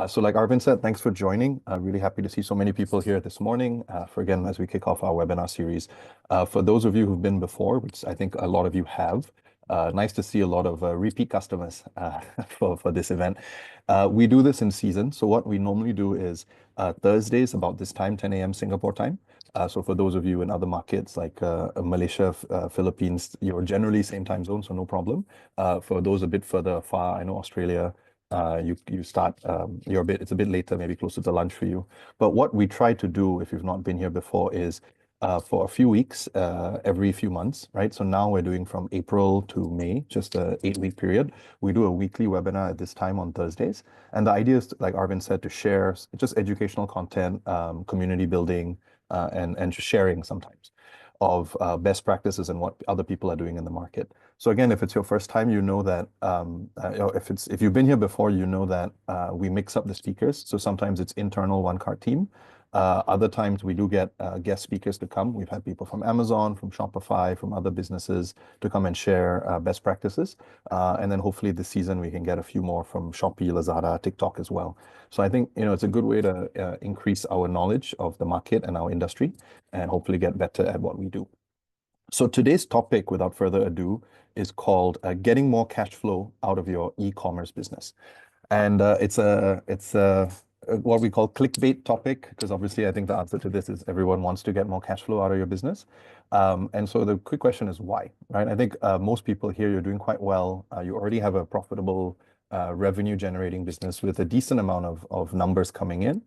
So like Arvind said, thanks for joining. Really happy to see so many people here this morning again, as we kick off our webinar series. For those of you who've been before, which I think a lot of you have, nice to see a lot of repeat customers for this event. We do this in season. So what we normally do is Thursdays about this time, 10 a.m. Singapore time. So for those of you in other markets like Malaysia, Philippines, you're generally same time zone, so no problem. For those a bit further far, I know Australia, you start it's a bit later, maybe closer to lunch for you. But what we try to do, if you've not been here before, is for a few weeks, every few months, right? So now we're doing from April to May, just a 8-week period. We do a weekly webinar at this time on Thursdays. And the idea is, like Arvind said, to share just educational content, community building, and just sharing sometimes of best practices and what other people are doing in the market. So again, if it's your first time, you know that if you've been here before, you know that we mix up the speakers. So sometimes it's internal OneCart team. Other times we do get guest speakers to come. We've had people from Amazon, from Shopify, from other businesses to come and share best practices. And then hopefully this season we can get a few more from Shopee, Lazada, TikTok as well. So I think it's a good way to increase our knowledge of the market and our industry and hopefully get better at what we do. So today's topic, without further ado, is called getting more cash flow out of your e-commerce business. And it's what we call clickbait topic, because obviously I think the answer to this is everyone wants to get more cash flow out of your business. And so the quick question is why, right? I think most people here, you're doing quite well. You already have a profitable revenue generating business with a decent amount of numbers coming in,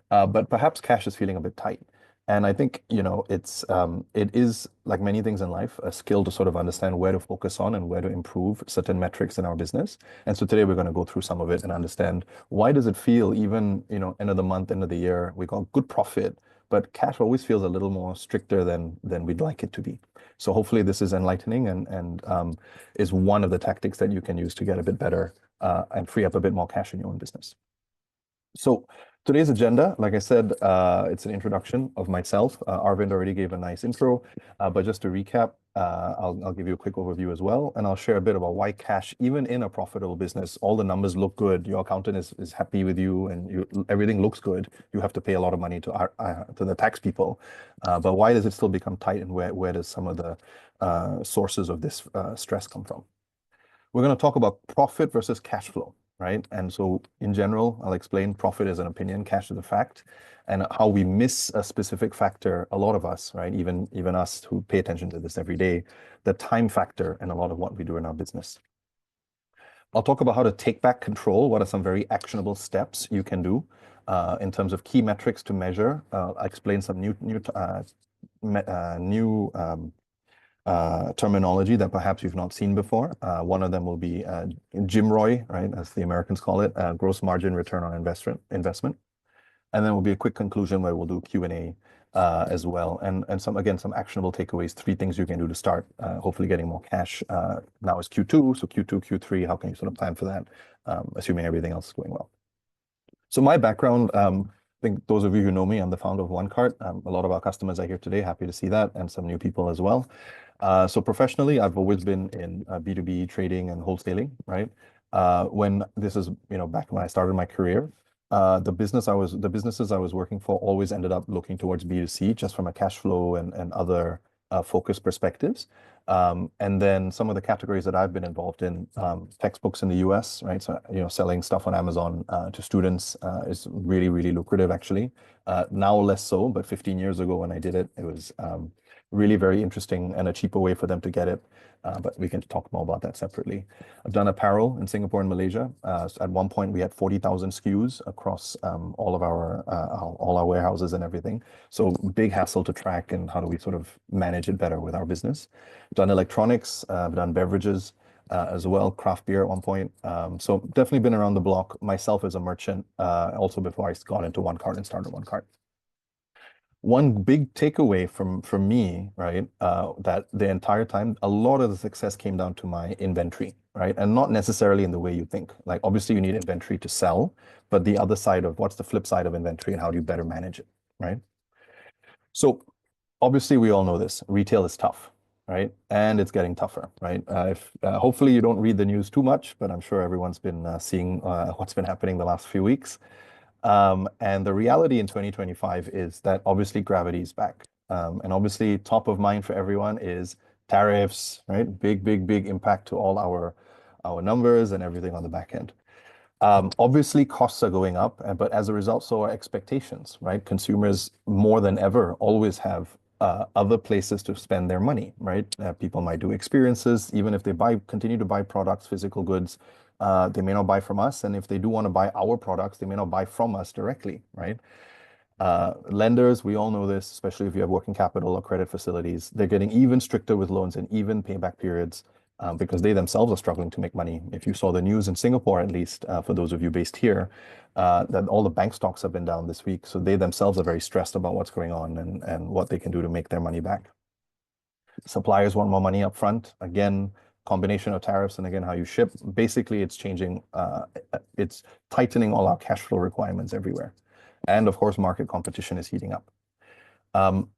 but perhaps cash is feeling a bit tight. And I think, it is like many things in life, a skill to sort of understand where to focus on and where to improve certain metrics in our business. And so today we're going to go through some of it and understand why does it feel even, end of the month, end of the year, we got good profit, but cash always feels a little more stricter than we'd like it to be. So hopefully this is enlightening and is one of the tactics that you can use to get a bit better and free up a bit more cash in your own business. So today's agenda, like I said, it's an introduction of myself. Arvind already gave a nice intro, but just to recap, I'll give you a quick overview as well, and I'll share a bit about why cash, even in a profitable business, all the numbers look good, your accountant is happy with you, and everything looks good. You have to pay a lot of money to the tax people, but why does it still become tight, and where does some of the sources of this stress come from? We're going to talk about profit versus cash flow. Right. And so in general, I'll explain profit is an opinion, cash is a fact, and how we miss a specific factor, a lot of us, right? Even us who pay attention to this every day, the time factor in a lot of what we do in our business. I'll talk about how to take back control. What are some very actionable steps you can do in terms of key metrics to measure? I'll explain some new terminology that perhaps you've not seen before. One of them will be GMROI, right, as the Americans call it, gross margin return on investment. And then will be a quick conclusion where we'll do Q&A as well. And some actionable takeaways, 3 things you can do to start hopefully getting more cash. Now is Q2, so Q2, Q3, how can you sort of plan for that, assuming everything else is going well. So my background, I think those of you who know me, I'm the founder of OneCart. A lot of our customers are here today, happy to see that, and some new people as well. So professionally, I've always been in B2B trading and wholesaling, right? When this is, back when I started my career, the businesses I was working for always ended up looking towards B2C just from a cash flow and other focus perspectives. And then some of the categories that I've been involved in, textbooks in the US, right? So, selling stuff on Amazon to students is really, really lucrative actually. Now less so, but 15 years ago when I did it, it was really very interesting and a cheaper way for them to get it. But we can talk more about that separately. I've done apparel in Singapore and Malaysia. So at one point, we had 40,000 SKUs across all our warehouses and everything. So big hassle to track, and how do we sort of manage it better with our business. I've done electronics, I've done beverages as well, craft beer at one point. So definitely been around the block myself as a merchant, also before I got into OneCart and started OneCart. One big takeaway from me, right, that the entire time, a lot of the success came down to my inventory, right? And not necessarily in the way you think. Like, obviously you need inventory to sell, but the other side of what's the flip side of inventory and how do you better manage it, right? So obviously we all know this, retail is tough. right? And it's getting tougher, right? If hopefully you don't read the news too much, but I'm sure everyone's been seeing what's been happening the last few weeks. And the reality in 2025 is that obviously gravity is back. And obviously top of mind for everyone is tariffs, right? Big, big, big impact to all our numbers and everything on the back end. Obviously, costs are going up, but as a result, so are expectations, right? Consumers more than ever always have other places to spend their money, right? People might do experiences, even if they continue to buy products, physical goods, they may not buy from us. And if they do want to buy our products, they may not buy from us directly, right? Lenders, we all know this, especially if you have working capital or credit facilities, they're getting even stricter with loans and even payback periods because they themselves are struggling to make money. If you saw the news in Singapore, at least for those of you based here, that all the bank stocks have been down this week. So they themselves are very stressed about what's going on and what they can do to make their money back. Suppliers want more money up front. Again, combination of tariffs and again, how you ship. Basically, it's changing, it's tightening all our cash flow requirements everywhere. And of course, market competition is heating up.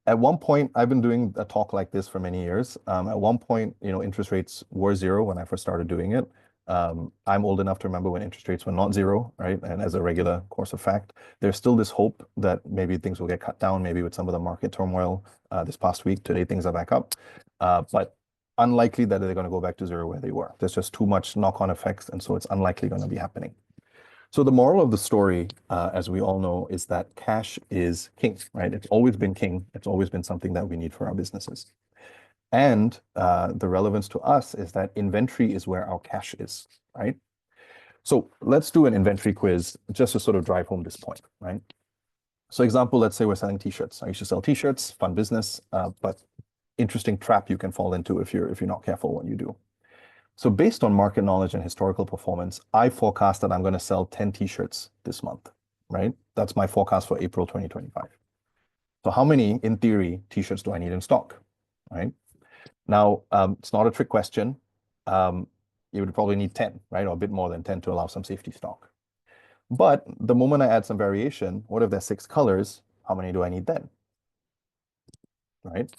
At one point, I've been doing a talk like this for many years. At one point, interest rates were zero when I first started doing it. I'm old enough to remember when interest rates were not zero, right? And as a regular course of fact, there's still this hope that maybe things will get cut down, maybe with some of the market turmoil this past week. Today, things are back up. But unlikely that they're going to go back to zero where they were. There's just too much knock-on effects, and so it's unlikely going to be happening. So the moral of the story, as we all know, is that cash is king, right? It's always been king. It's always been something that we need for our businesses. And the relevance to us is that inventory is where our cash is, right? So let's do an inventory quiz just to sort of drive home this point, right? So example, let's say we're selling t-shirts. I used to sell t-shirts, fun business, but interesting trap you can fall into if you're not careful what you do. So based on market knowledge and historical performance, I forecast that I'm going to sell 10 t-shirts this month, right? That's my forecast for April 2025. So how many, in theory, t-shirts do I need in stock, right? Now, it's not a trick question. You would probably need 10, right? Or a bit more than 10 to allow some safety stock. But the moment I add some variation, what if there's 6 colors? How many do I need then? Right?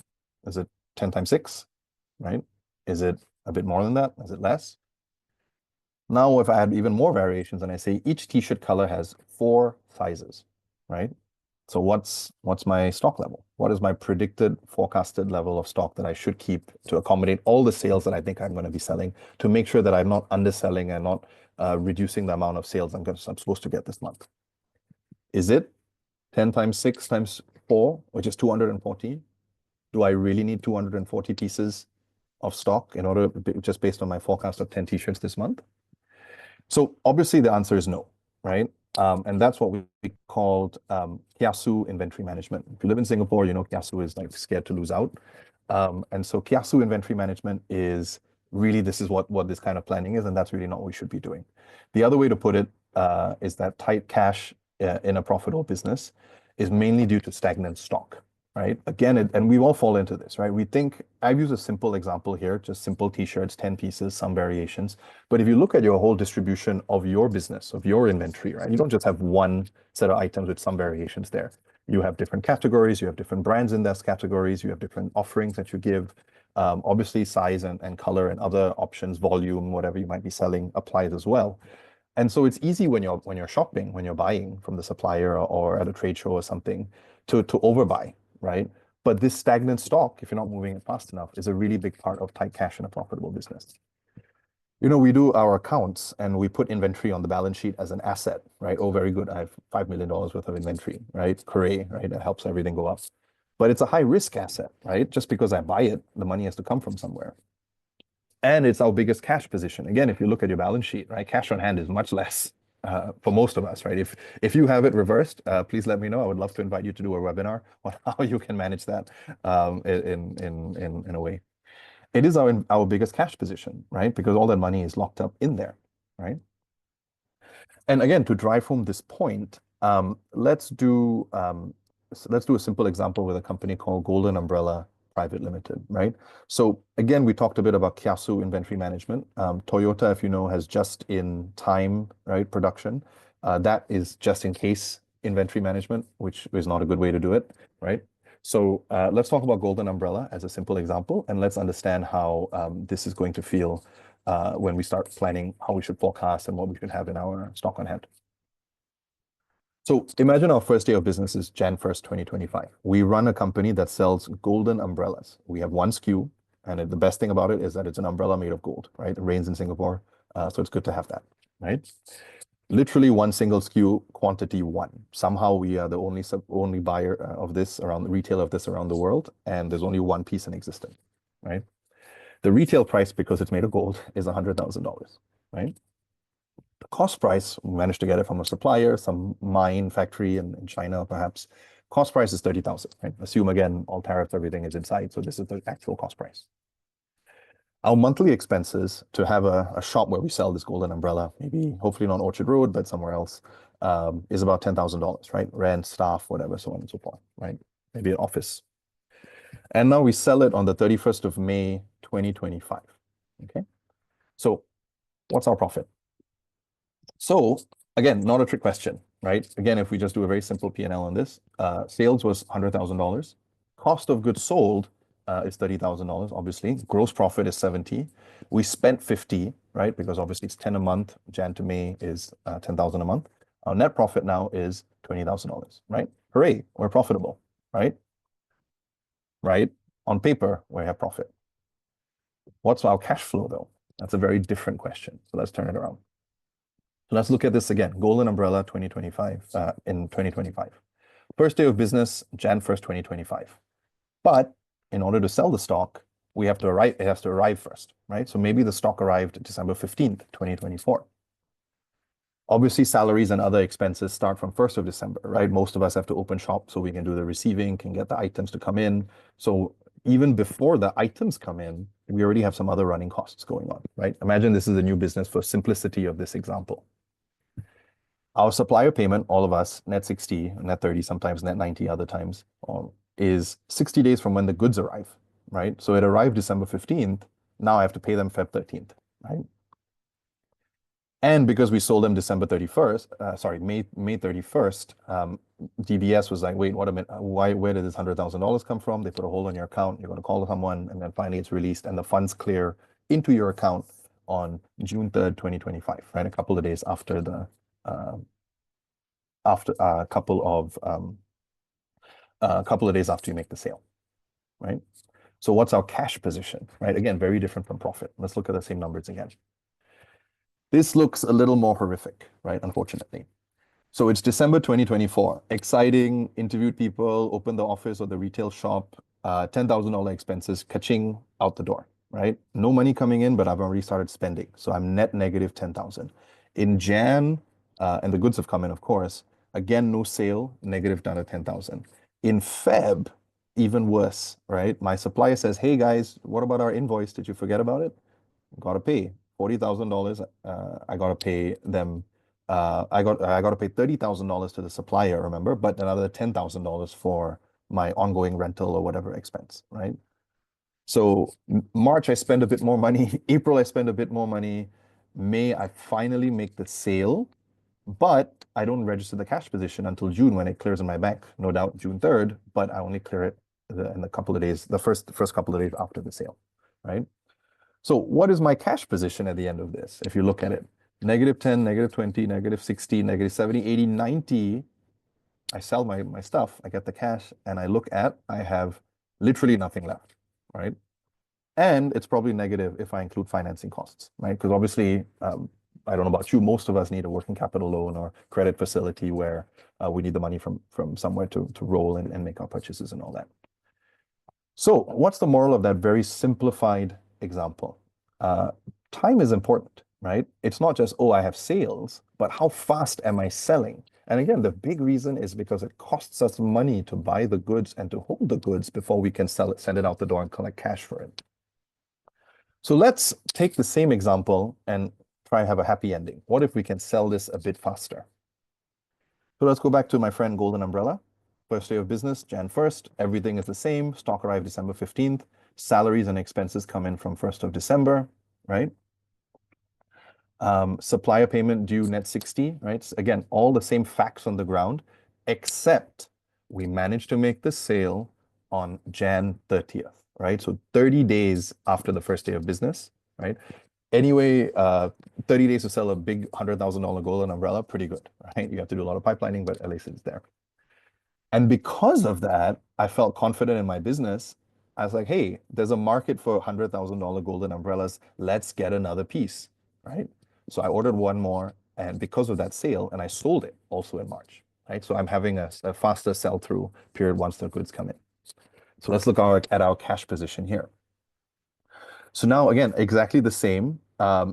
Is it 10 times 6, right? Is it a bit more than that? Is it less? Now, if I add even more variations and I say each t-shirt color has 4 sizes, right? So what's my stock level? What is my predicted forecasted level of stock that I should keep to accommodate all the sales that I think I'm going to be selling to make sure that I'm not underselling and not reducing the amount of sales I'm supposed to get this month? Is it 10 times 6 times 4, which is 240? Do I really need 240 pieces of stock in order, just based on my forecast of 10 t-shirts this month? So obviously the answer is no, right? And that's what we called kiasu inventory management. If you live in Singapore, you know kiasu is like scared to lose out. And so kiasu inventory management is really, this is what this kind of planning is, and that's really not what we should be doing. The other way to put it is that tight cash in a profitable business is mainly due to stagnant stock, right? Again, and we all fall into this, right? We think, I've used a simple example here, just simple t-shirts, 10 pieces, some variations. But if you look at your whole distribution of your business, of your inventory, right? You don't just have one set of items with some variations there. You have different categories, you have different brands in those categories, you have different offerings that you give. Obviously, size and color and other options, volume, whatever you might be selling applies as well. And so it's easy when you're shopping, when you're buying from the supplier or at a trade show or something to overbuy, right? But this stagnant stock, if you're not moving it fast enough, is a really big part of tight cash in a profitable business. We do our accounts and we put inventory on the balance sheet as an asset, right? Oh, very good. I have $5 million worth of inventory, right? Hooray, right? That helps everything go up. But it's a high risk asset, right? Just because I buy it, the money has to come from somewhere. And it's our biggest cash position. Again, if you look at your balance sheet, right? Cash on hand is much less for most of us, right? If you have it reversed, please let me know. I would love to invite you to do a webinar on how you can manage that in a way. It is our biggest cash position, right? Because all that money is locked up in there, right? And again, to drive home this point, let's do a simple example with a company called Golden Umbrella Private Limited, right? So again, we talked a bit about kiasu inventory management. Toyota, if you know, has just in time, right, production. That is just in case inventory management, which is not a good way to do it, right? So let's talk about Golden Umbrella as a simple example, and let's understand how this is going to feel when we start planning how we should forecast and what we should have in our stock on hand. So imagine our first day of business is Jan 1st, 2025. We run a company that sells golden umbrellas. We have one SKU, and the best thing about it is that it's an umbrella made of gold, right? It rains in Singapore, so it's good to have that, right? Literally one single SKU, quantity one. Somehow we are the only buyer of this around the retail of this around the world, and there's only one piece in existence, right? The retail price, because it's made of gold, is $100,000, right? The cost price, we managed to get it from a supplier, some mine factory in China, perhaps. Cost price is 30,000, right? Assume again, all tariffs, everything is inside. So this is the actual cost price. Our monthly expenses to have a shop where we sell this golden umbrella, maybe hopefully not Orchard Road, but somewhere else, is about $10,000, right? Rent, staff, whatever, so on and so forth, right? Maybe an office. And now we sell it on the 31st of May, 2025, okay? So what's our profit? So again, not a trick question, right? Again, if we just do a very simple P&L on this, sales was $100,000. Cost of goods sold is $30,000, obviously. Gross profit is 70. We spent 50, right? Because obviously it's 10 a month. Jan to May is 10,000 a month. Our net profit now is $20,000, right? Hooray, we're profitable, right? Right? On paper, we have profit. What's our cash flow though? That's a very different question. So let's turn it around. So let's look at this again. Golden Umbrella 2025 in 2025. First day of business, Jan 1st, 2025. But in order to sell the stock, we have to arrive, it has to arrive first, right? So maybe the stock arrived December 15th, 2024. Obviously, salaries and other expenses start from 1st of December, right? Most of us have to open shop so we can do the receiving, can get the items to come in. So even before the items come in, we already have some other running costs going on, right? Imagine this is a new business for simplicity of this example. Our supplier payment, all of us, net 60, net 30, sometimes net 90 other times, is 60 days from when the goods arrive, right? So it arrived December 15th. Now I have to pay them Feb 13th, right? And because we sold them December 31st, May 31st, DBS was like, wait, what a minute, where did this $100,000 come from? They put a hold on your account, you're going to call someone, and then finally it's released and the funds clear into your account on June 3rd, 2025, right? A couple of days after the, a couple of days after you make the sale, right? So what's our cash position, right? Again, very different from profit. Let's look at the same numbers again. This looks a little more horrific, right? Unfortunately. So it's December 2024. Exciting, interviewed people, opened the office or the retail shop, $10,000 expenses, catching out the door, right? No money coming in, but I've already started spending. So I'm net negative 10,000. In Jan, and the goods have come in, of course, again, no sale, negative down to 10,000. In Feb, even worse, right? My supplier says, hey guys, what about our invoice? Did you forget about it? Gotta pay $40,000. I gotta pay them. I gotta pay $30,000 to the supplier, remember, but another $10,000 for my ongoing rental or whatever expense, right? So March I spend a bit more money. April I spend a bit more money. May I finally make the sale, but I don't register the cash position until June when it clears in my bank. No doubt June 3rd, but I only clear it in a couple of days, the first couple of days after the sale, right? So what is my cash position at the end of this? If you look at it, negative 10, negative 20, negative 60, negative 70, 80, 90. I sell my stuff, I get the cash, and I look at, I have literally nothing left, right? And it's probably negative if I include financing costs, right? Because obviously, I don't know about you, most of us need a working capital loan or credit facility where we need the money from somewhere to roll and make our purchases and all that. So what's the moral of that very simplified example? Time is important, right? It's not just, oh, I have sales, but how fast am I selling? And again, the big reason is because it costs us money to buy the goods and to hold the goods before we can sell it, send it out the door and collect cash for it. So let's take the same example and try and have a happy ending. What if we can sell this a bit faster? So let's go back to my friend Golden Umbrella. First day of business, Jan 1st, everything is the same. Stock arrived December 15th. Salaries and expenses come in from 1st of December, right? Supplier payment due net 60, right? Again, all the same facts on the ground, except we managed to make the sale on Jan 30th, right? So 30 days after the first day of business, right? Anyway, 30 days to sell a big $100,000 golden umbrella, pretty good, right? You have to do a lot of pipelining, but at least it's there. And because of that, I felt confident in my business. I was like, hey, there's a market for $100,000 golden umbrellas. Let's get another piece, right? So I ordered one more, and because of that sale, and I sold it also in March, right? So I'm having a faster sell-through period once the goods come in. So let's look at our cash position here. So now again, exactly the same.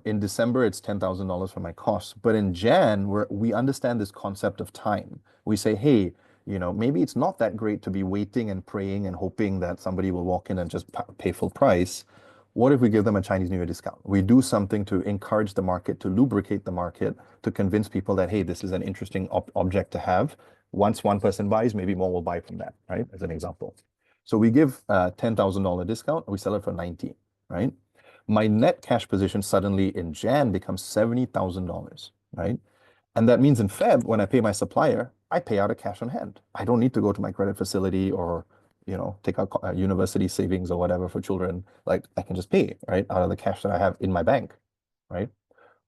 In December, it's $10,000 for my costs. But in Jan, we understand this concept of time. We say, hey, maybe it's not that great to be waiting and praying and hoping that somebody will walk in and just pay full price. What if we give them a Chinese New Year discount? We do something to encourage the market, to lubricate the market, to convince people that, hey, this is an interesting object to have. Once one person buys, maybe more will buy from that, right? As an example. So we give a $10,000 discount, we sell it for 90, right? My net cash position suddenly in Jan becomes $70,000, right? And that means in Feb, when I pay my supplier, I pay out of cash on hand. I don't need to go to my credit facility or, take out university savings or whatever for children. Like I can just pay, right, out of the cash that I have in my bank, right?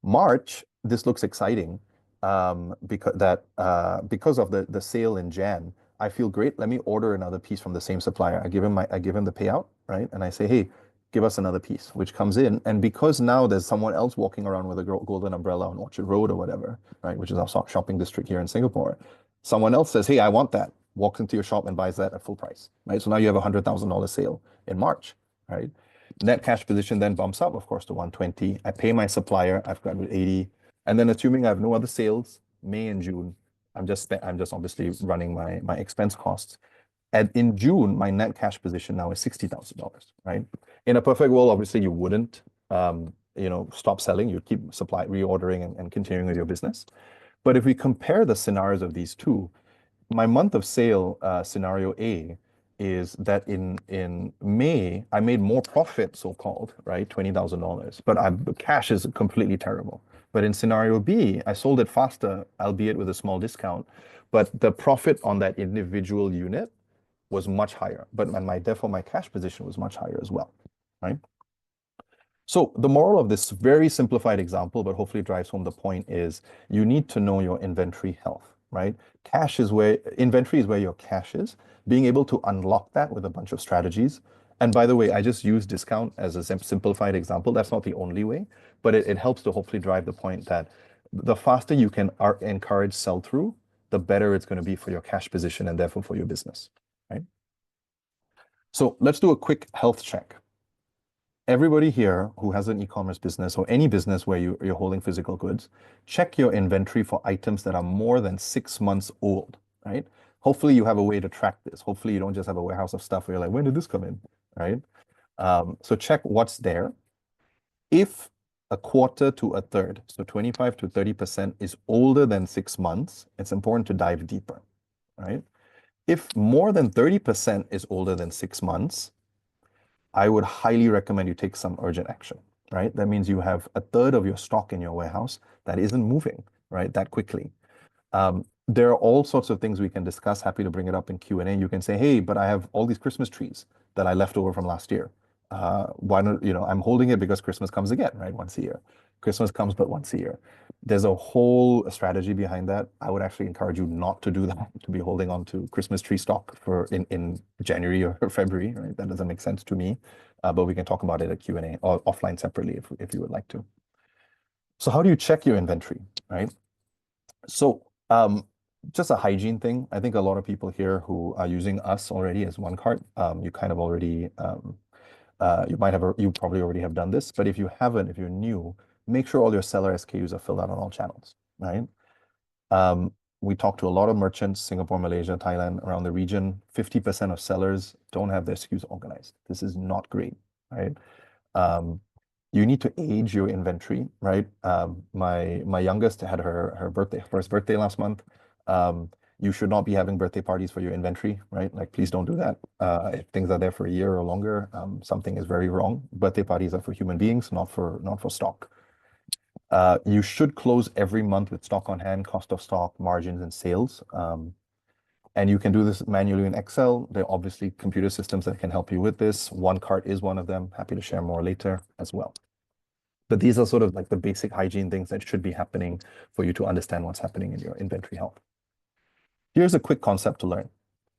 March, this looks exciting because of the sale in Jan. I feel great. Let me order another piece from the same supplier. I give him the payout, right? And I say, hey, give us another piece, which comes in. And because now there's someone else walking around with a golden umbrella on Orchard Road or whatever, right, which is our shopping district here in Singapore, someone else says, hey, I want that, walks into your shop and buys that at full price, right? So now you have a $100,000 sale in March, right? Net cash position then bumps up, of course, to 120. I pay my supplier, I've got 80. And then assuming I have no other sales, May and June, I'm just obviously running my expense costs. And in June, my net cash position now is $60,000, right? In a perfect world, obviously you wouldn't stop selling, you'd keep reordering and continuing with your business. But if we compare the scenarios of these two, my month of sale scenario A is that in May, I made more profit, so-called, right? $20,000, but cash is completely terrible. But in scenario B, I sold it faster, albeit with a small discount, but the profit on that individual unit was much higher, but therefore my cash position was much higher as well, right? So the moral of this very simplified example, but hopefully drives home the point, is you need to know your inventory health, right? Inventory is where your cash is. Being able to unlock that with a bunch of strategies. And by the way, I just use discount as a simplified example. That's not the only way, but it helps to hopefully drive the point that the faster you can encourage sell-through, the better it's going to be for your cash position and therefore for your business, right? So let's do a quick health check. Everybody here who has an e-commerce business or any business where you're holding physical goods, check your inventory for items that are more than 6 months old, right? Hopefully you have a way to track this. Hopefully you don't just have a warehouse of stuff where you're like, when did this come in, right? So check what's there. If a quarter to a third, so 25 to 30% is older than 6 months, it's important to dive deeper, right? If more than 30% is older than 6 months, I would highly recommend you take some urgent action, right? That means you have a third of your stock in your warehouse that isn't moving, right, that quickly. There are all sorts of things we can discuss. Happy to bring it up in Q&A. You can say, hey, but I have all these Christmas trees that I left over from last year. Why not, I'm holding it because Christmas comes again, right? Once a year. Christmas comes but once a year. There's a whole strategy behind that. I would actually encourage you not to do that, to be holding on to Christmas tree stock in January or February, right? That doesn't make sense to me. But we can talk about it at Q&A or offline separately if you would like to. So how do you check your inventory, right? So just a hygiene thing. I think a lot of people here who are using us already as OneCart, you kind of already you probably already have done this, but if you haven't, if you're new, make sure all your seller SKUs are filled out on all channels, right? We talk to a lot of merchants, Singapore, Malaysia, Thailand, around the region. 50% of sellers don't have their SKUs organized. This is not great, right? You need to age your inventory, right? My youngest had her first birthday last month. You should not be having birthday parties for your inventory, right? Like, please don't do that. If things are there for a year or longer, something is very wrong. Birthday parties are for human beings, not for stock. You should close every month with stock on hand, cost of stock, margins, and sales. And you can do this manually in Excel. There are obviously computer systems that can help you with this. OneCart is one of them. Happy to share more later as well. But these are sort of like the basic hygiene things that should be happening for you to understand what's happening in your inventory health. Here's a quick concept to learn,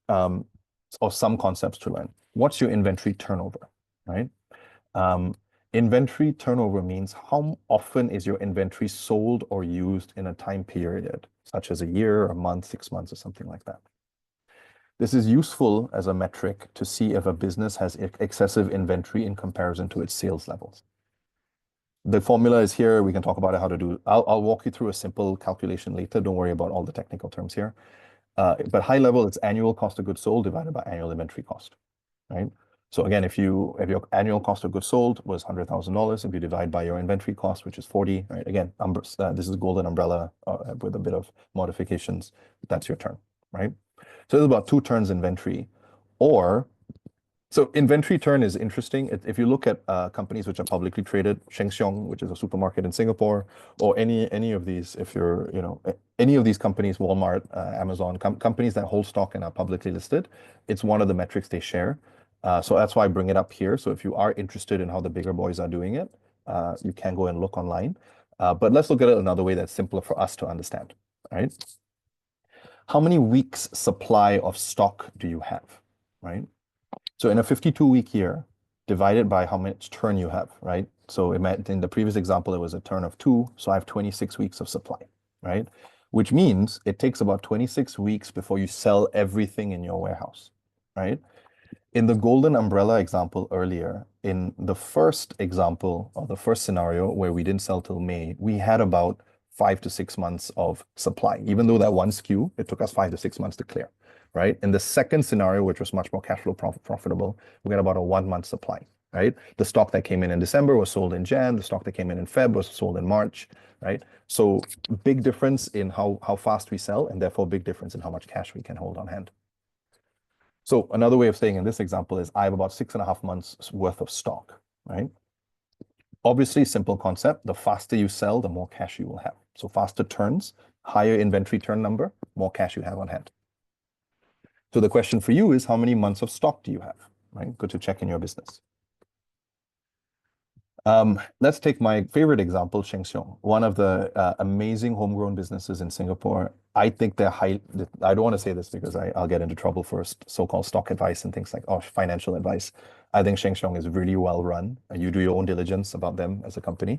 or some concepts to learn. What's your inventory turnover, right? Inventory turnover means how often is your inventory sold or used in a time period, such as a year, a month, 6 months, or something like that. This is useful as a metric to see if a business has excessive inventory in comparison to its sales levels. The formula is here. We can talk about how to do. I'll walk you through a simple calculation later. Don't worry about all the technical terms here. But high level, it's annual cost of goods sold divided by annual inventory cost, right? So again, if your annual cost of goods sold was $100,000, if you divide by your inventory cost, which is 40, right? Again, this is golden umbrella with a bit of modifications. That's your term, right? So there's about 2 turns inventory, so inventory turn is interesting. If you look at companies which are publicly traded, Sheng Siong, which is a supermarket in Singapore, or any of these, if you're, any of these companies, Walmart, Amazon, companies that hold stock and are publicly listed, it's one of the metrics they share. So that's why I bring it up here. So if you are interested in how the bigger boys are doing it, you can go and look online. But let's look at it another way that's simpler for us to understand, right? How many weeks supply of stock do you have, right? So in a 52-week year, divided by how much turn you have, right? So in the previous example, it was a turn of 2, so I have 26 weeks of supply, right? Which means it takes about 26 weeks before you sell everything in your warehouse, right? In the golden umbrella example earlier, in the first example, or the first scenario where we didn't sell till May, we had about 5 to 6 months of supply. Even though that one SKU, it took us 5 to 6 months to clear, right? In the second scenario, which was much more cash flow profitable, we had about a 1 month supply, right? The stock that came in December was sold in Jan. The stock that came in Feb was sold in March, right? So big difference in how fast we sell, and therefore big difference in how much cash we can hold on hand. So another way of saying in this example is I have about 6.5 months worth of stock, right? Obviously, simple concept. The faster you sell, the more cash you will have. So faster turns, higher inventory turn number, more cash you have on hand. So the question for you is, how many months of stock do you have, right? Good to check in your business. Let's take my favorite example, Sheng Siong, one of the amazing homegrown businesses in Singapore. I think they're I don't want to say this because I'll get into trouble for so-called stock advice and things like, financial advice. I think Sheng Siong is really well run. You do your own diligence about them as a company.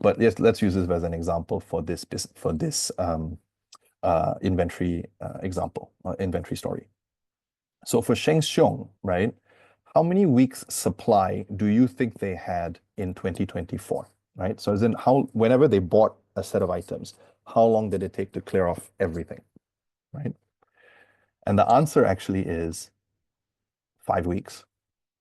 But yes, let's use this as an example for this inventory example, inventory story. So for Sheng Siong, right? How many weeks supply do you think they had in 2024, right? So as in whenever they bought a set of items, how long did it take to clear off everything, right? And the answer actually is 5 weeks,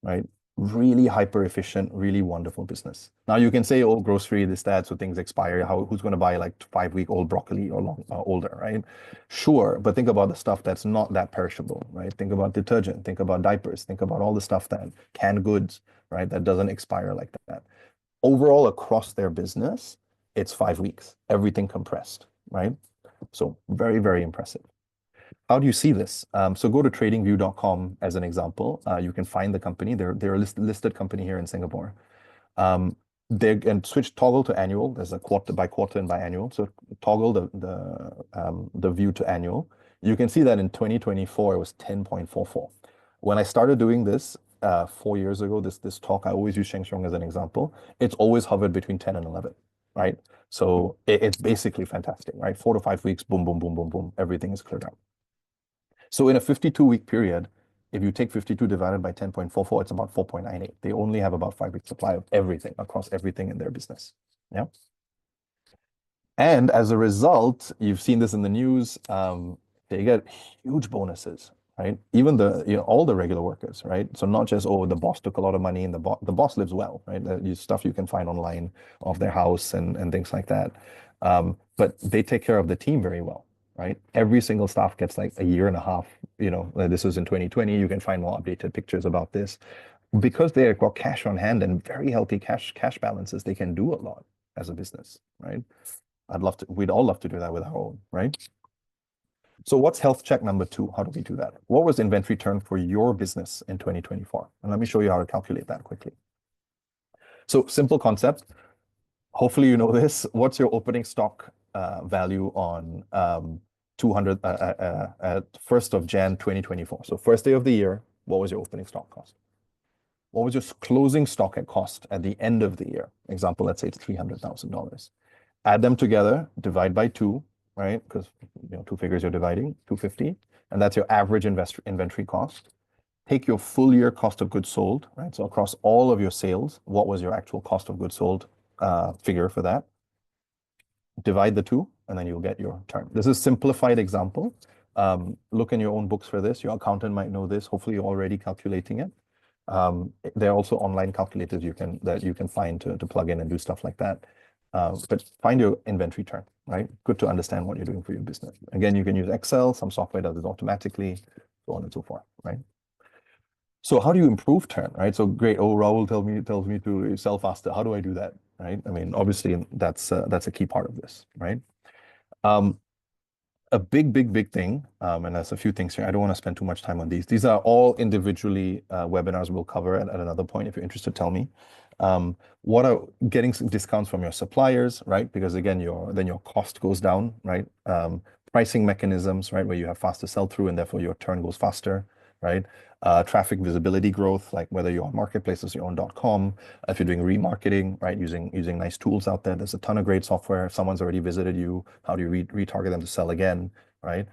right? Really hyper efficient, really wonderful business. Now you can say, oh, grocery, this, that, so things expire. Who's going to buy like 5-week-old broccoli or older, right? Sure, but think about the stuff that's not that perishable, right? Think about detergent, think about diapers, think about all the stuff that canned goods, right? That doesn't expire like that. Overall, across their business, it's 5 weeks, everything compressed, right? So very, very impressive. How do you see this? So go to tradingview.com as an example. You can find the company. They're a listed company here in Singapore. They can toggle to annual. There's a quarter by quarter and biannual. So toggle the view to annual. You can see that in 2024 it was 10.44. When I started doing this 4 years ago, this talk, I always use Sheng Siong as an example. It's always hovered between 10 and 11, right? So it's basically fantastic, right? 4 to 5 weeks, boom, boom, boom, boom, boom, everything is cleared out. So in a 52-week period, if you take 52 divided by 10.44, it's about 4.98. They only have about 5 weeks supply of everything across everything in their business. Yeah. And as a result, you've seen this in the news, they get huge bonuses, right? Even all the regular workers, right? So not just, oh, the boss took a lot of money and the boss lives well, right? Stuff you can find online of their house and things like that. But they take care of the team very well, right? Every single staff gets like a year and a half, this was in 2020. You can find more updated pictures about this. Because they've got cash on hand and very healthy cash balances, they can do a lot as a business, right? We'd all love to do that with our own, right? So what's health check number 2? How do we do that? What was inventory turn for your business in 2024? And let me show you how to calculate that quickly. So simple concept. Hopefully you know this. What's your opening stock value on 200 1st of Jan 2024? So first day of the year, what was your opening stock cost? What was your closing stock at cost at the end of the year? Example, let's say it's $300,000. Add them together, divide by 2, right? Because two figures you're dividing, 250, and that's your average inventory cost. Take your full year cost of goods sold, right? So across all of your sales, what was your actual cost of goods sold figure for that? Divide the 2, and then you'll get your term. This is a simplified example. Look in your own books for this. Your accountant might know this. Hopefully, you're already calculating it. There are also online calculators that you can find to plug in and do stuff like that. But find your inventory turn, right? Good to understand what you're doing for your business. Again, you can use Excel. Some software does it automatically, so on and so forth, right? So how do you improve turn, right? So great. Oh, Raoul tells me to sell faster. How do I do that, right? I mean, obviously that's a key part of this, right? A big thing, and there's a few things here. I don't want to spend too much time on these. These are all individually webinars we'll cover at another point. If you're interested, tell me. What are getting some discounts from your suppliers, right? Because again, then your cost goes down, right? Pricing mechanisms, right? Where you have faster sell through and therefore your turn goes faster, right? Traffic visibility growth, like whether you're on marketplaces, you're on .com, if you're doing remarketing, right? Using nice tools out there. There's a ton of great software. If someone's already visited you, how do you retarget them to sell again, right?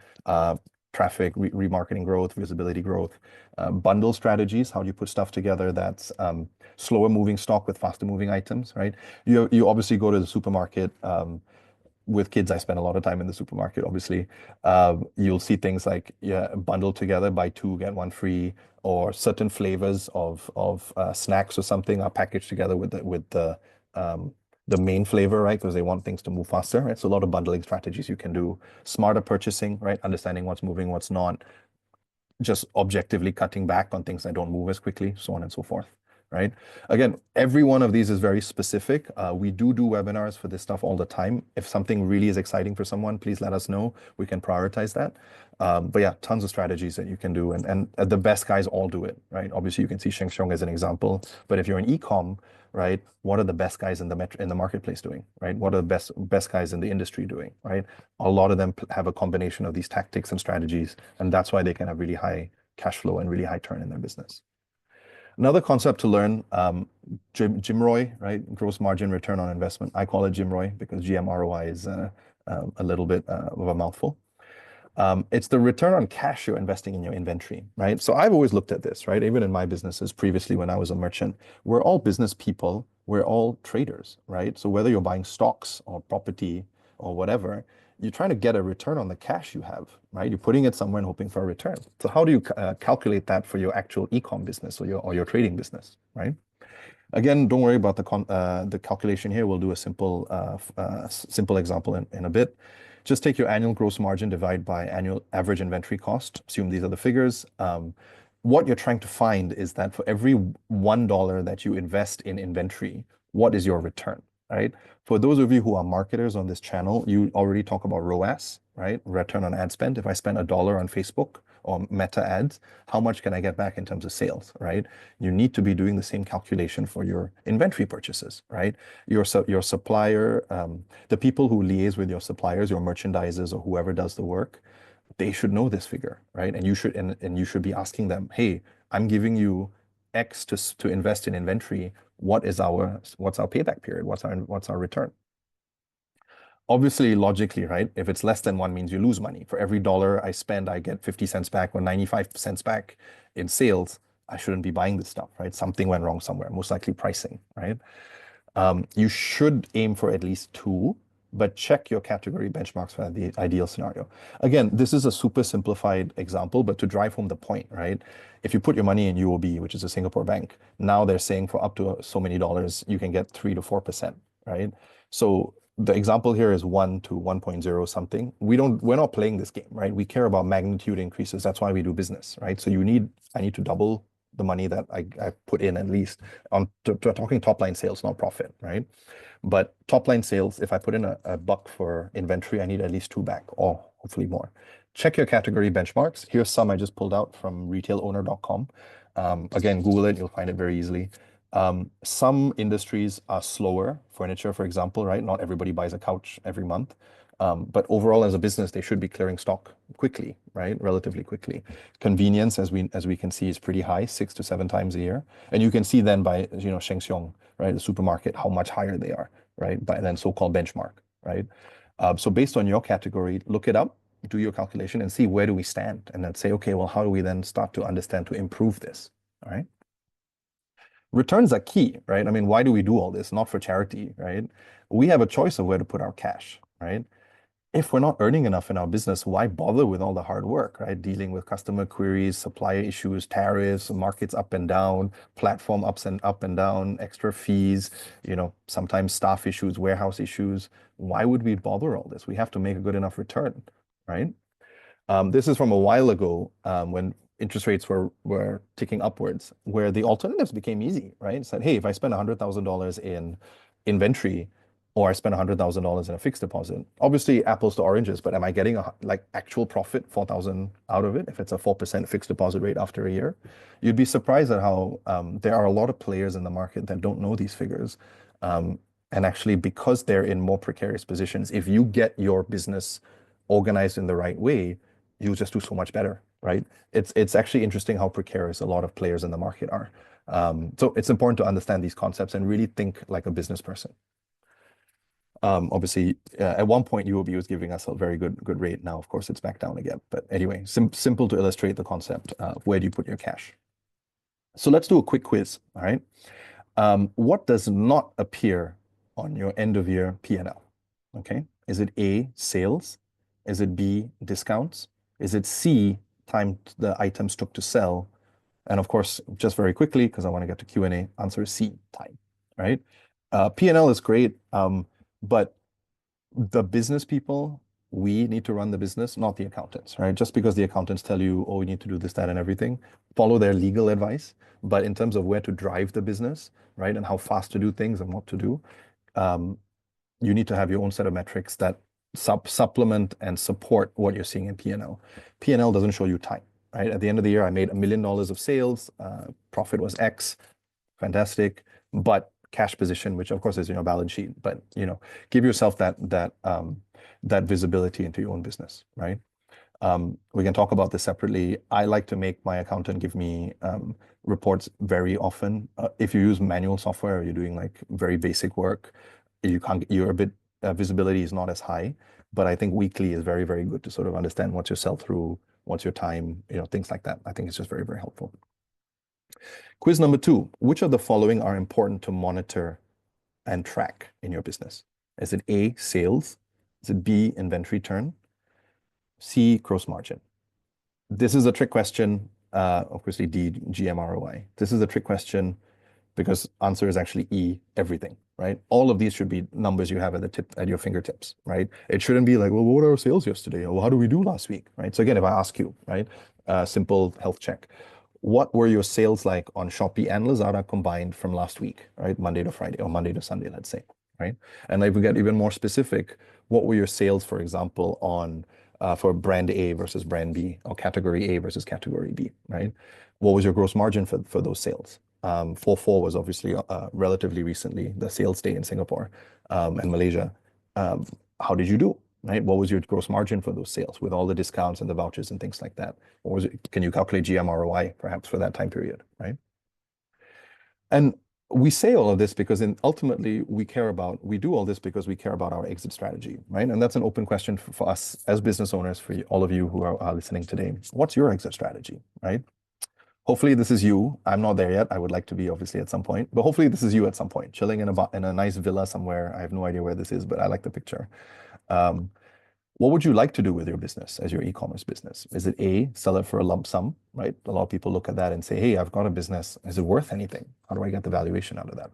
Traffic, remarketing growth, visibility growth, bundle strategies. How do you put stuff together that's slower moving stock with faster moving items, right? You obviously go to the supermarket. With kids, I spend a lot of time in the supermarket, obviously. You'll see things like bundled together, buy 2, get 1 free, or certain flavors of snacks or something are packaged together with the main flavor, right? Because they want things to move faster, right? So a lot of bundling strategies you can do. Smarter purchasing, right? Understanding what's moving, what's not. Just objectively cutting back on things that don't move as quickly, so on and so forth, right? Again, every one of these is very specific. We do webinars for this stuff all the time. If something really is exciting for someone, please let us know. We can prioritize that. But yeah, tons of strategies that you can do. And the best guys all do it, right? Obviously, you can see Sheng Siong as an example. But if you're in e-com, right, what are the best guys in the marketplace doing, right? What are the best guys in the industry doing, right? A lot of them have a combination of these tactics and strategies, and that's why they can have really high cash flow and really high turn in their business. Another concept to learn, GMROI, right? Gross margin return on investment. I call it GMROI because GMROI is a little bit of a mouthful. It's the return on cash you're investing in your inventory, right? So I've always looked at this, right? Even in my businesses previously when I was a merchant, we're all business people, we're all traders, right? So whether you're buying stocks or property or whatever, you're trying to get a return on the cash you have, right? You're putting it somewhere and hoping for a return. So how do you calculate that for your actual e-com business or your trading business, right? Again, don't worry about the calculation here. We'll do a simple example in a bit. Just take your annual gross margin, divide by annual average inventory cost. Assume these are the figures. What you're trying to find is that for every $1 that you invest in inventory, what is your return, right? For those of you who are marketers on this channel, you already talk about ROAS, right? Return on ad spend. If I spend $1 on Facebook or Meta ads, how much can I get back in terms of sales, right? You need to be doing the same calculation for your inventory purchases, right? Your supplier, the people who liaise with your suppliers, your merchandisers, or whoever does the work, they should know this figure, right? And you should be asking them, hey, I'm giving you X to invest in inventory. What's our payback period? What's our return? Obviously, logically, right? If it's less than 1 means you lose money. For every dollar I spend, I get 50 cents back or 95 cents back in sales. I shouldn't be buying this stuff, right? Something went wrong somewhere, most likely pricing, right? You should aim for at least 2, but check your category benchmarks for the ideal scenario. Again, this is a super simplified example, but to drive home the point, right? If you put your money in UOB, which is a Singapore bank, now they're saying for up to so many dollars, you can get 3 to 4%, right? So the example here is 1 to 1.0 something. We're not playing this game, right? We care about magnitude increases. That's why we do business, right? So I need to double the money that I put in at least to talking top line sales, not profit, right? But top line sales, if I put in a buck for inventory, I need at least 2 back or hopefully more check your category benchmarks. Here's some I just pulled out from retailowner.com. Again, Google it, you'll find it very easily. Some industries are slower, furniture, for example, right? Not everybody buys a couch every month. But overall, as a business, they should be clearing stock quickly, right? Relatively quickly. Convenience, as we can see, is pretty high, 6 to 7 times a year. And you can see then by, Sheng Siong, right, the supermarket, how much higher they are, right? By then so-called benchmark, right? So based on your category, look it up, do your calculation and see where do we stand, and then say, okay, well, how do we then start to understand to improve this, all right? Returns are key, right? I mean, why do we do all this? Not for charity, right? We have a choice of where to put our cash, right? If we're not earning enough in our business, why bother with all the hard work, right? Dealing with customer queries, supplier issues, tariffs, markets up and down, platform up and down, extra fees, sometimes staff issues, warehouse issues. Why would we bother all this? We have to make a good enough return, right? This is from a while ago when interest rates were ticking upwards, where the alternatives became easy, right? It said, hey, if I spend $100,000 in inventory, or I spend $100,000 in a fixed deposit, obviously apples to oranges, but am I getting actual profit, 4,000 out of it if it's a 4% fixed deposit rate after a year? You'd be surprised at how there are a lot of players in the market that don't know these figures. And actually, because they're in more precarious positions, if you get your business organized in the right way, you'll just do so much better, right? It's actually interesting how precarious a lot of players in the market are. So it's important to understand these concepts and really think like a business person. Obviously, at one point UOB was giving us a very good rate. Now, of course, it's back down again. But anyway, simple to illustrate the concept. Where do you put your cash? So let's do a quick quiz. All right. What does not appear on your end of year P&L? Okay. Is it A, sales? Is it B, discounts? Is it C, time the items took to sell? And of course, just very quickly, because I want to get to Q&A, answer is C, time, right? P&L is great, but the business people, we need to run the business, not the accountants, right? Just because the accountants tell you, oh, we need to do this, that, and everything, follow their legal advice. But in terms of where to drive the business, right, and how fast to do things and what to do, you need to have your own set of metrics that supplement and support what you're seeing in P&L. P&L doesn't show you time, right? At the end of the year, I made $1 million of sales, profit was X, fantastic, but cash position, which of course is balance sheet, but give yourself that visibility into your own business, right? We can talk about this separately. I like to make my accountant give me reports very often. If you use manual software or you're doing like very basic work, you're a bit visibility is not as high, but I think weekly is very, very good to sort of understand what's your sell-through, what's your time, things like that. I think it's just very, very helpful. Quiz number 2, which of the following are important to monitor and track in your business? Is it A, sales? Is it B, inventory turn? C, gross margin? This is a trick question. Obviously D, GMROI. This is a trick question because answer is actually E, everything, right? All of these should be numbers you have at your fingertips, right? It shouldn't be like, well, what were our sales yesterday? Or how do we do last week, right? So again, if I ask you, right, simple health check, what were your sales like on Shopee and Lazada combined from last week, right? Monday to Friday or Monday to Sunday, let's say, right? And if we get even more specific, what were your sales, for example, on for brand A versus brand B, or category A versus category B, right? What was your gross margin for those sales? 4/4 was obviously relatively recently, the sales day in Singapore and Malaysia. How did you do, right? What was your gross margin for those sales with all the discounts and the vouchers and things like that? What was it? Can you calculate GMROI perhaps for that time period, right? And we say all of this because ultimately we do all this because we care about our exit strategy, right? And that's an open question for us as business owners, for all of you who are listening today. What's your exit strategy, right? Hopefully this is you. I'm not there yet. I would like to be obviously at some point, but hopefully this is you at some point, chilling in a nice villa somewhere. I have no idea where this is, but I like the picture. What would you like to do with your business as your e-commerce business? Is it A, sell it for a lump sum, right? A lot of people look at that and say, hey, I've got a business. Is it worth anything? How do I get the valuation out of that?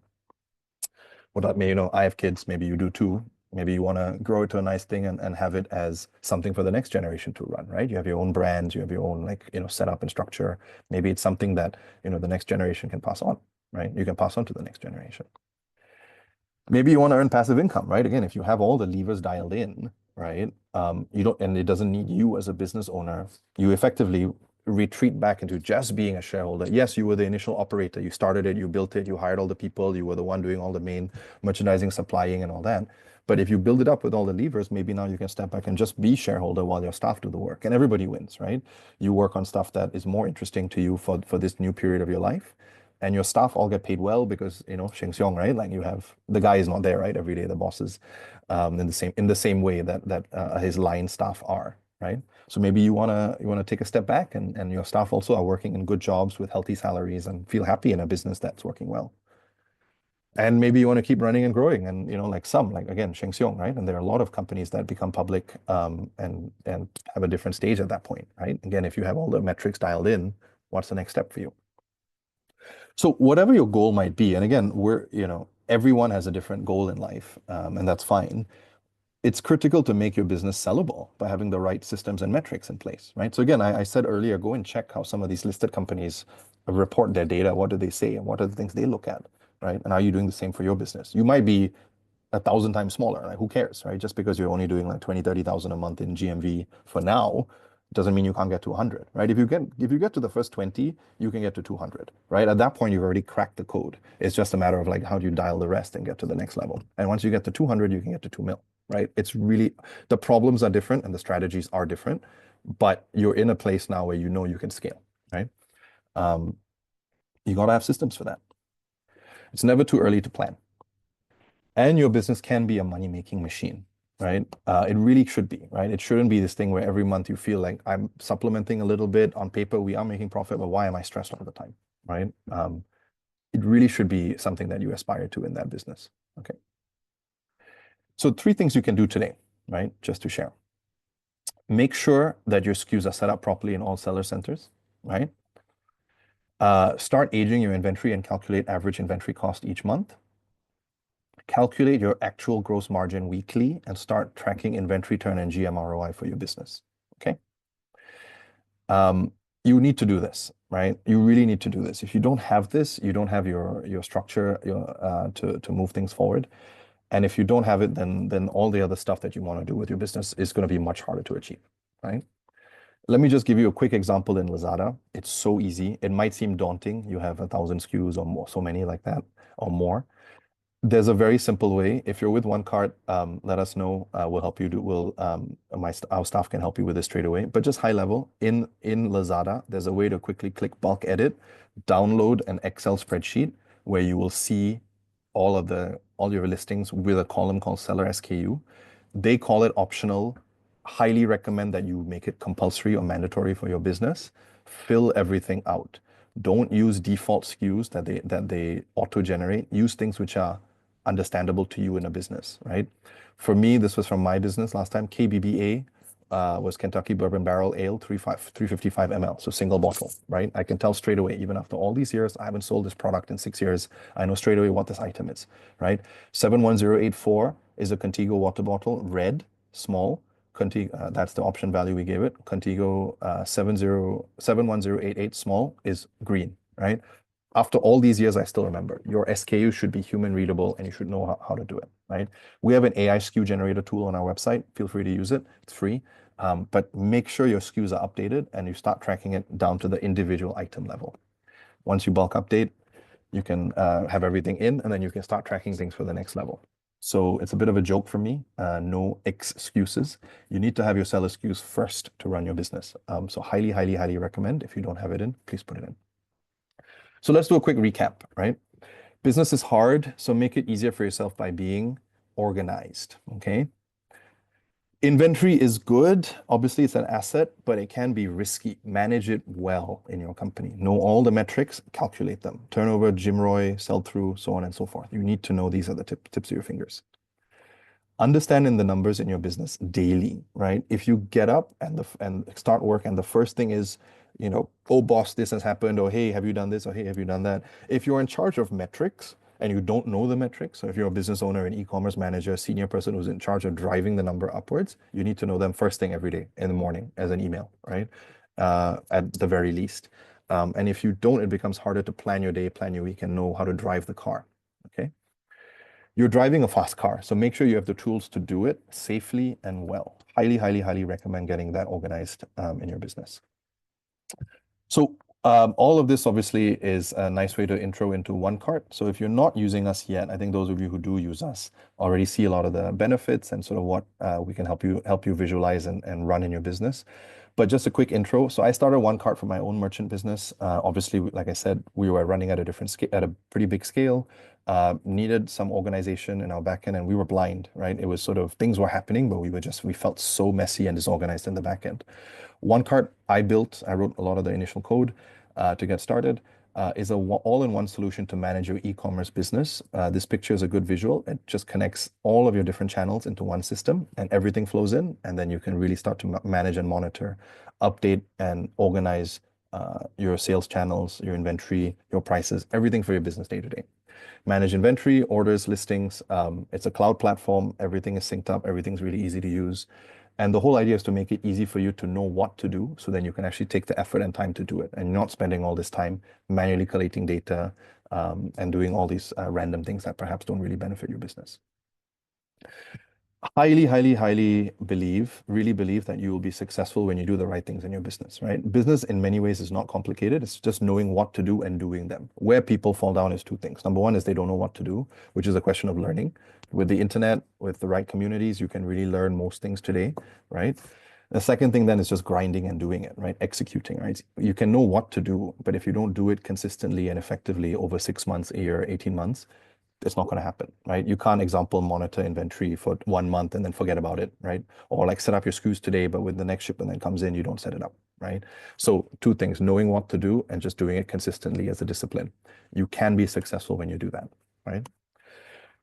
What about me? I have kids. Maybe you do too. Maybe you want to grow it to a nice thing and have it as something for the next generation to run, right? You have your own brand, you have your own setup and structure. Maybe it's something that, the next generation can pass on, right? You can pass on to the next generation. Maybe you want to earn passive income, right? Again, if you have all the levers dialed in, right? You don't, and it doesn't need you as a business owner. You effectively retreat back into just being a shareholder. Yes, you were the initial operator. You started it, you built it, you hired all the people, you were the one doing all the main merchandising, supplying, and all that. But if you build it up with all the levers, maybe now you can step back and just be shareholder while your staff do the work, and everybody wins, right? You work on stuff that is more interesting to you for this new period of your life, and your staff all get paid well because, Sheng Siong, right? Like you have the guy is not there, right? Every day the bosses, in the same way that his line staff are, right? So maybe you wanna take a step back, and your staff also are working in good jobs with healthy salaries and feel happy in a business that's working well. And maybe you want to keep running and growing, and like again, Sheng Siong, right? And there are a lot of companies that become public, and have a different stage at that point, right? Again, if you have all the metrics dialed in, what's the next step for you? So whatever your goal might be, and again, everyone has a different goal in life, and that's fine. It's critical to make your business sellable by having the right systems and metrics in place, right? So again, I said earlier, go and check how some of these listed companies report their data. What do they say, and what are the things they look at, right? And are you doing the same for your business? You might be 1,000 times smaller. Like, who cares, right? Just because you're only doing like 20, 30,000 a month in GMV for now, doesn't mean you can't get to 100, right? If you get to the first 20, you can get to 200, right? At that point, you've already cracked the code. It's just a matter of like, how do you dial the rest and get to the next level? And once you get to 200, you can get to 2 mil, right? It's really, the problems are different and the strategies are different, but you're in a place now where you can scale, right? You got to have systems for that. It's never too early to plan. And your business can be a money-making machine, right? It really should be, right? It shouldn't be this thing where every month you feel like I'm supplementing a little bit. On paper, we are making profit, but why am I stressed all the time, right? It really should be something that you aspire to in that business, okay? So 3 things you can do today, right? Just to share. Make sure that your SKUs are set up properly in all seller centers, right? Start aging your inventory and calculate average inventory cost each month. Calculate your actual gross margin weekly and start tracking inventory turn and GM ROI for your business, okay? You need to do this, right? You really need to do this. If you don't have this, you don't have your structure to move things forward. And if you don't have it, then all the other stuff that you want to do with your business is going to be much harder to achieve, right? Let me just give you a quick example in Lazada. It's so easy. It might seem daunting. You have 1,000 SKUs or more, so many like that or more. There's a very simple way. If you're with OneCart, let us know. We'll help you do. Our staff can help you with this straight away. But just high level, in Lazada, there's a way to quickly click bulk edit, download an Excel spreadsheet where you will see all your listings with a column called Seller SKU. They call it optional. Highly recommend that you make it compulsory or mandatory for your business. Fill everything out. Don't use default SKUs that they auto-generate. Use things which are understandable to you in a business, right? For me, this was from my business last time. KBBA was Kentucky Bourbon Barrel Ale, 355 ml, so single bottle, right? I can tell straight away, even after all these years, I haven't sold this product in 6 years. I know straight away what this item is, right? 71084 is a Contigo water bottle, red, small. Contigo, that's the option value we gave it. Contigo 71088 small is green, right? After all these years, I still remember your SKU should be human readable and you should know how to do it, right? We have an AI SKU generator tool on our website. Feel free to use it. It's free. But make sure your SKUs are updated and you start tracking it down to the individual item level. Once you bulk update, you can have everything in, and then you can start tracking things for the next level. So it's a bit of a joke from me. No excuses. You need to have your seller SKUs first to run your business. So highly, highly, highly recommend. If you don't have it in, please put it in. So let's do a quick recap, right? Business is hard, so make it easier for yourself by being organized, okay? Inventory is good. Obviously, it's an asset, but it can be risky. Manage it well in your company. Know all the metrics, calculate them. Turnover, GMROI, sell-through, so on and so forth. You need to know these are the tips of your fingers. Understanding the numbers in your business daily, right? If you get up and start work and the first thing is, oh boss, this has happened, or hey, have you done this, or hey, have you done that? If you're in charge of metrics and you don't know the metrics, so if you're a business owner, an e-commerce manager, senior person who's in charge of driving the number upwards, you need to know them first thing every day in the morning as an email, right? At the very least. And if you don't, it becomes harder to plan your day, plan your week, and know how to drive the car, okay? You're driving a fast car, so make sure you have the tools to do it safely and well. Highly, highly, highly recommend getting that organized in your business. So all of this obviously is a nice way to intro into OneCart. So if you're not using us yet, I think those of you who do use us already see a lot of the benefits and sort of what we can help you visualize and run in your business. But just a quick intro. So I started OneCart for my own merchant business. Obviously, like I said, we were running at a different scale, at a pretty big scale. Needed some organization in our backend, and we were blind, right? It was sort of things were happening, but we felt so messy and disorganized in the backend. OneCart I wrote a lot of the initial code to get started. Is a all-in-one solution to manage your e-commerce business. This picture is a good visual. It just connects all of your different channels into one system and everything flows in, and then you can really start to manage and monitor, update and organize your sales channels, your inventory, your prices, everything for your business day to day. Manage inventory, orders, listings. It's a cloud platform. Everything is synced up. Everything's really easy to use. And the whole idea is to make it easy for you to know what to do, so then you can actually take the effort and time to do it, and you're not spending all this time manually collating data and doing all these random things that perhaps don't really benefit your business. Highly, highly, highly really believe that you will be successful when you do the right things in your business, right? Business in many ways is not complicated. It's just knowing what to do and doing them. Where people fall down is two things. Number one is they don't know what to do, which is a question of learning. With the internet, with the right communities, you can really learn most things today, right? The second thing then is just grinding and doing it, right? Executing, right? You can know what to do, but if you don't do it consistently and effectively over 6 months, a year, 18 months, it's not going to happen, right? You can't, example, monitor inventory for 1 month and then forget about it, right? Or like set up your SKUs today, but when the next shipment then comes in, you don't set it up, right? So two things, knowing what to do and just doing it consistently as a discipline. You can be successful when you do that, right?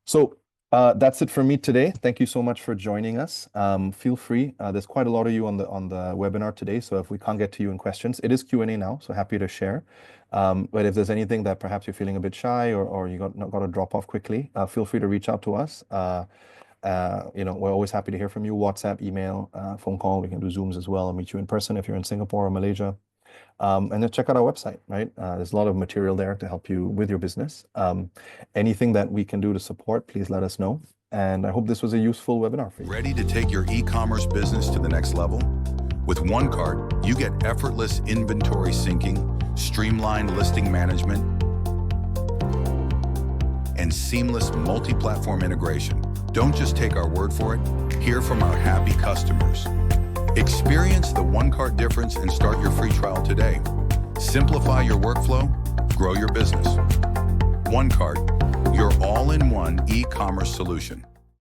So that's it for me today. Thank you so much for joining us. Feel free. There's quite a lot of you on the webinar today. So if we can't get to you in questions, it is Q&A now. So happy to share. But if there's anything that perhaps you're feeling a bit shy or you got to drop off quickly, feel free to reach out to us. We're always happy to hear from you. WhatsApp, email, phone call. We can do Zooms as well. I'll meet you in person if you're in Singapore or Malaysia. And then check out our website, right? There's a lot of material there to help you with your business. Anything that we can do to support, please let us know. And I hope this was a useful webinar for you. Ready to take your e-commerce business to the next level? With OneCart, you get effortless inventory syncing, streamlined listing management, and seamless multi-platform integration. Don't just take our word for it. Hear from our happy customers. Experience the OneCart difference and start your free trial today. Simplify your workflow, grow your business. OneCart, your all-in-one e-commerce solution.